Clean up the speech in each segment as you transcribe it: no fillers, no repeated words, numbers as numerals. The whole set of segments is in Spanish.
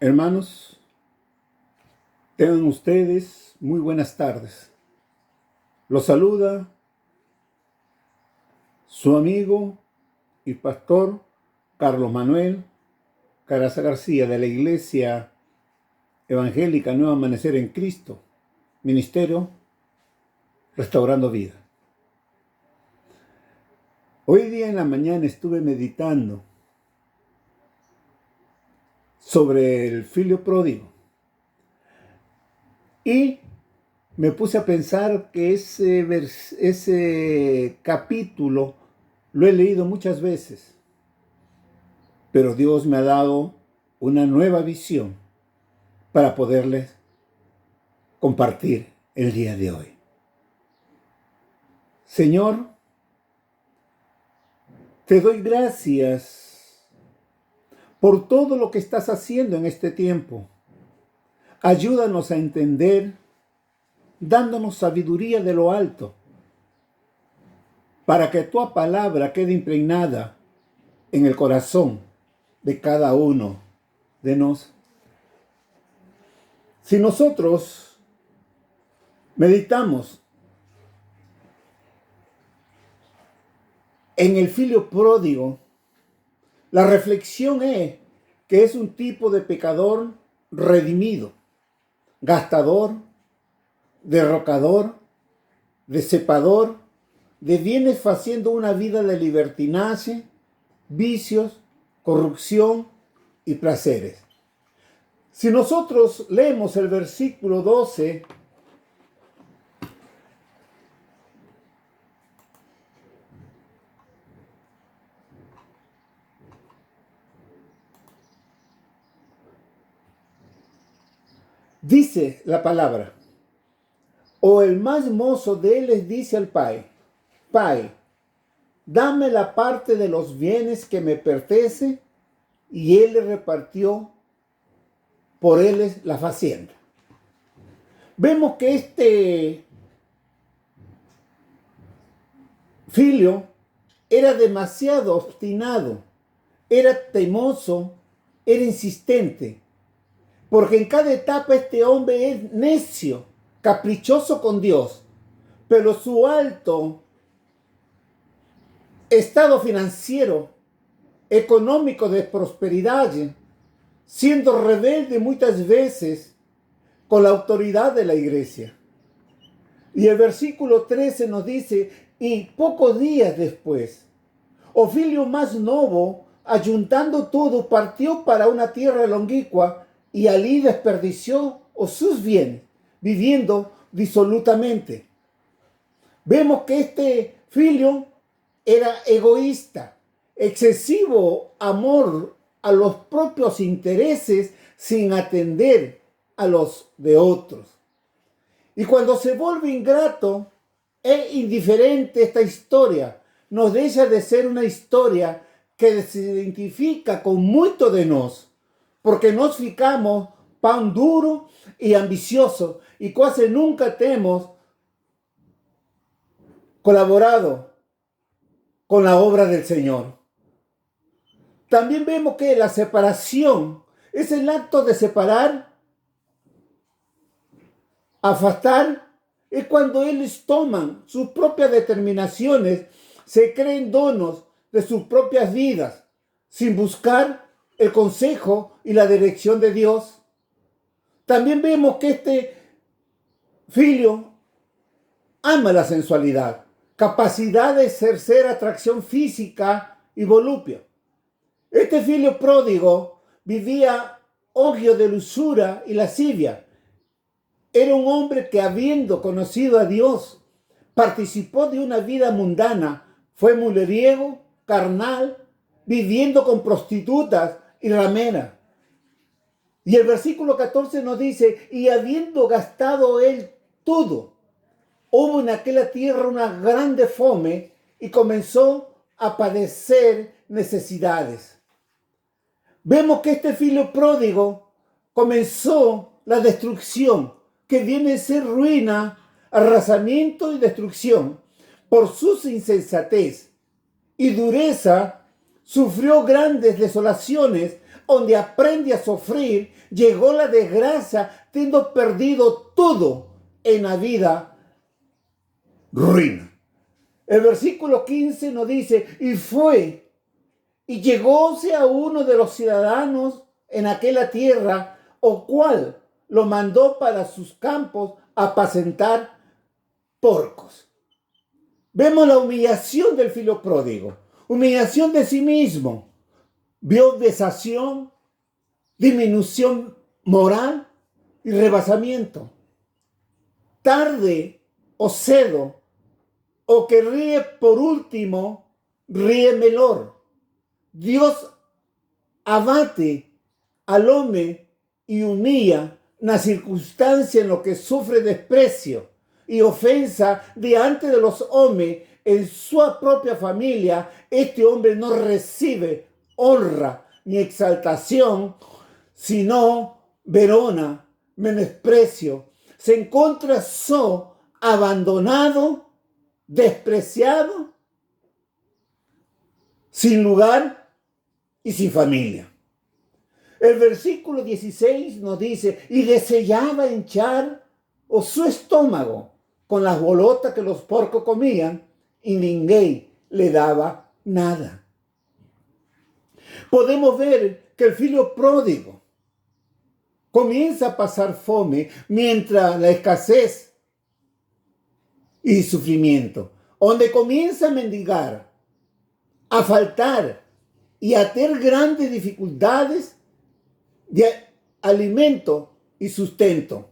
Hermanos, tengan ustedes muy buenas tardes. Los saluda su amigo y pastor Carlos Manuel Caraza García de la Iglesia Evangélica Nuevo Amanecer en Cristo, Ministerio Restaurando Vida. Hoy día en la mañana estuve meditando sobre el filio pródigo y me puse a pensar que ese capítulo lo he leído muchas veces, pero Dios me ha dado una nueva visión para poderles compartir el día de hoy. Señor, te doy gracias por todo lo que estás haciendo en este tiempo. Ayúdanos a entender, dándonos sabiduría de lo alto, para que tu palabra quede impregnada en el corazón de cada uno de nosotros. Si nosotros meditamos en el filio pródigo, la reflexión es que es un tipo de pecador redimido, gastador, derrocador, decepador de bienes, haciendo una vida de libertinaje, vicios, corrupción y placeres. Si nosotros leemos el versículo 12, dice la palabra: o el más mozo de él les dice al Pai: Pai, dame la parte de los bienes que me pertenece, y él le repartió por él la hacienda. Vemos que este filio era demasiado obstinado, era temoso, era insistente, porque en cada etapa este hombre es necio, caprichoso con Dios, pero su alto estado financiero, económico, de prosperidad, siendo rebelde muchas veces con la autoridad de la iglesia. Y el versículo 13 nos dice: y pocos días después, o filio más novo, ayuntando todo, partió para una tierra longínqua, y allí desperdició sus bienes, viviendo disolutamente. Vemos que este filio era egoísta, excesivo amor a los propios intereses sin atender a los de otros. Y cuando se vuelve ingrato e indiferente, esta historia nos deja de ser una historia que se identifica con mucho de nos, porque nos ficamos pan duro y ambicioso, y casi nunca hemos colaborado con la obra del Señor. También vemos que la separación es el acto de separar, afastar, es cuando ellos toman sus propias determinaciones, se creen donos de sus propias vidas, sin buscar el consejo y la dirección de Dios. También vemos que este filio ama la sensualidad, capacidad de ejercer atracción física y volupia. Este filio pródigo vivía orgio de lusura y lascivia. Era un hombre que, habiendo conocido a Dios, participó de una vida mundana, fue mujeriego, carnal, viviendo con prostitutas y rameras. Y el versículo 14 nos dice: y habiendo gastado él todo, hubo en aquella tierra una grande fome, y comenzó a padecer necesidades. Vemos que este filio pródigo comenzó la destrucción, que viene a ser ruina, arrasamiento y destrucción. Por su insensatez y dureza, sufrió grandes desolaciones donde aprende a sufrir, llegó la desgracia, teniendo perdido todo en la vida, ruina. El versículo 15 nos dice, y fue, y llegóse a uno de los ciudadanos en aquella tierra, o cual lo mandó para sus campos a apacentar porcos. Vemos la humillación del filho pródigo, humillación de sí mismo, vio vexación, disminución moral y rebasamiento. Tarde o cedo, o que ríe por último, ríe melor. Dios abate al hombre y humilla la circunstancia en lo que sufre desprecio y ofensa delante de los hombres en su propia familia. Este hombre no recibe honra ni exaltación, sino verona, menosprecio. Se encuentra abandonado, despreciado, sin lugar y sin familia. El versículo 16 nos dice, y deseaba hinchar su estómago con las bolotas que los porcos comían, y ninguém le daba nada. Podemos ver que el filho pródigo comienza a pasar fome mientras la escasez y sufrimiento, donde comienza a mendigar, a faltar y a tener grandes dificultades de alimento y sustento.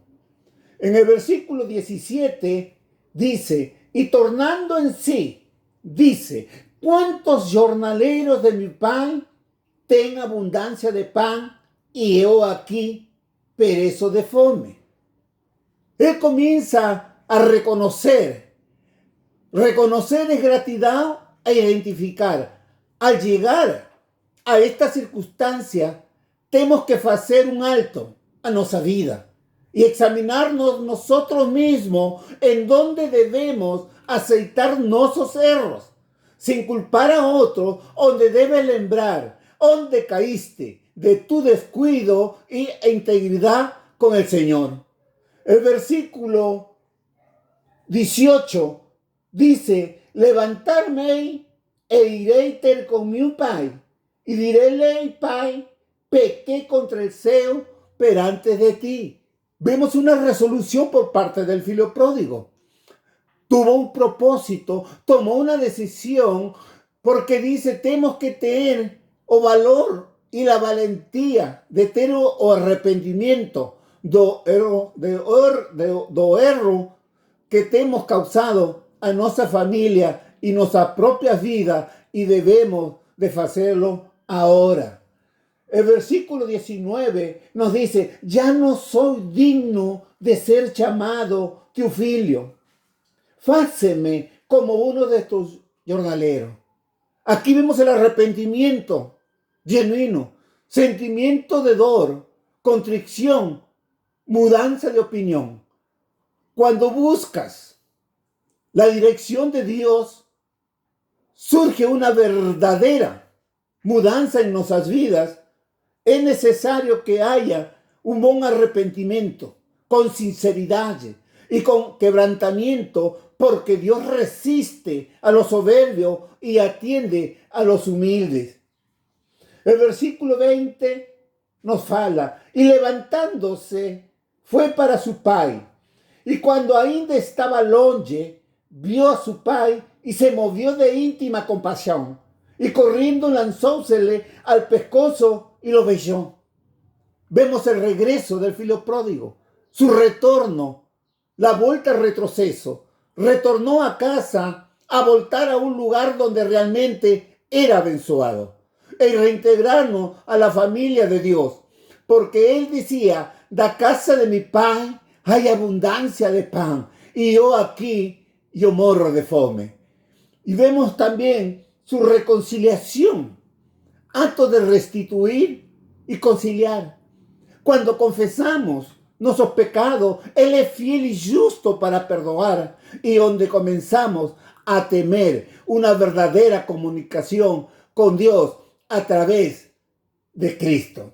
En el versículo 17 dice, y tornando en sí, dice, ¿cuántos jornaleros de mi pan ten abundancia de pan y yo aquí perezo de fome? Él comienza a reconocer es gratitud e identificar. Al llegar a esta circunstancia, tenemos que hacer un alto a nuestra vida y examinarnos nosotros mismos en dónde debemos aceitar nuestros errores, sin culpar a otros, donde debes lembrar, donde caíste de tu descuido e integridad con el Señor. El versículo 18 dice, levantarme e iré ter con mi pai, y diré, pai, pequé contra el cielo perante de ti. Vemos una resolución por parte del filho pródigo. Tuvo un propósito, tomó una decisión, porque dice, tenemos que tener o valor y la valentía de tener o arrepentimiento do erro que hemos causado a nuestra familia y nuestra propia vida, y debemos de hacerlo ahora. El versículo 19 nos dice, ya no soy digno de ser llamado tu filho. Fáceme como uno de tus jornaleros. Aquí vemos el arrepentimiento genuino, sentimiento de dolor, contrición, mudanza de opinión. Cuando buscas la dirección de Dios, surge una verdadera mudanza en nuestras vidas. Es necesario que haya un buen arrepentimiento, con sinceridad y con quebrantamiento, porque Dios resiste a los soberbios y atiende a los humildes. El versículo 20 nos fala, y levantándose fue para su pai, y cuando ainda estaba longe, vio a su pai y se movió de íntima compasión, y corriendo lanzósele al pescozo y lo besó. Vemos el regreso del filho pródigo, su retorno, la vuelta al retroceso. Retornó a casa a voltar a un lugar donde realmente era abençoado, y reintegrarnos a la familia de Dios, porque él decía, da casa de mi pai hay abundancia de pan, y yo aquí, yo morro de fome. Y vemos también su reconciliación, acto de restituir y conciliar. Cuando confesamos nuestros pecados, Él es fiel y justo para perdonar, y donde comenzamos a temer una verdadera comunicación con Dios a través de Cristo.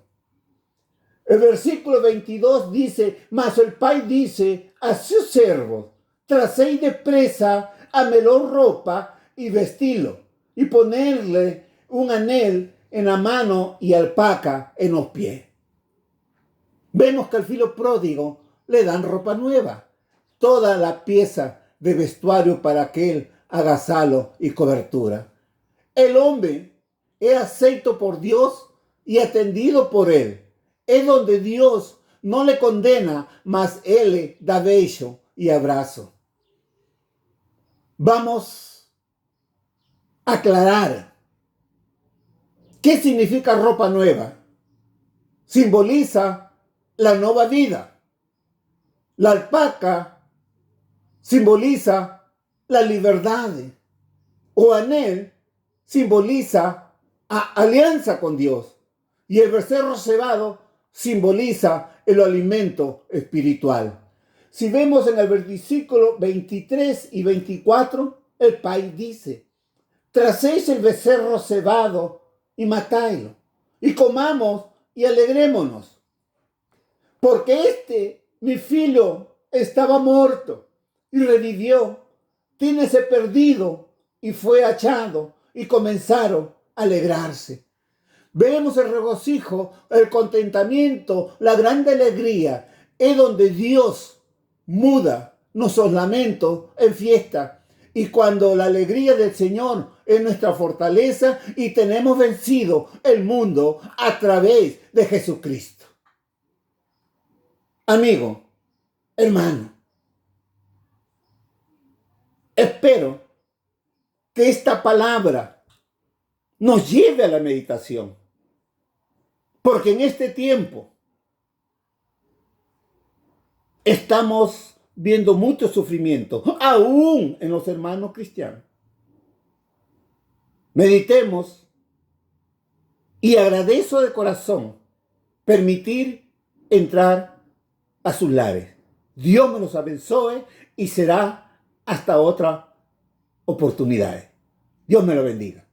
El versículo 22 dice, mas el Pai dice a sus siervos, tracéis de presa a melhor ropa y vestirlo, y ponerle un anel en la mano y alpaca en los pies. Vemos que al filo pródigo le dan ropa nueva, toda la pieza de vestuario para que él haga salo y cobertura. El hombre es aceito por Dios y atendido por él. Es donde Dios no le condena, mas él le da beso y abrazo. Vamos a aclarar qué significa ropa nueva. Simboliza la nueva vida. La alpaca simboliza la libertad. O anel simboliza alianza con Dios. Y el becerro cebado simboliza el alimento espiritual. Si vemos en el versículo 23 y 24, el Pai dice, tracéis el becerro cebado y matáislo, y comamos y alegrémonos. Porque mi filho, estaba muerto y revivió, tínese perdido y fue hallado, y comenzaron a alegrarse. Vemos el regocijo, el contentamiento, la grande alegría. Es donde Dios muda nuestros lamentos en fiesta. Y cuando la alegría del Señor es nuestra fortaleza y tenemos vencido el mundo a través de Jesucristo. Amigo, hermano, espero que esta palabra nos lleve a la meditación. Porque en este tiempo estamos viendo mucho sufrimiento, aún en los hermanos cristianos. Meditemos y agradezco de corazón permitir entrar a sus lares. Dios me los abençoe y será hasta otra oportunidad. Dios me lo bendiga.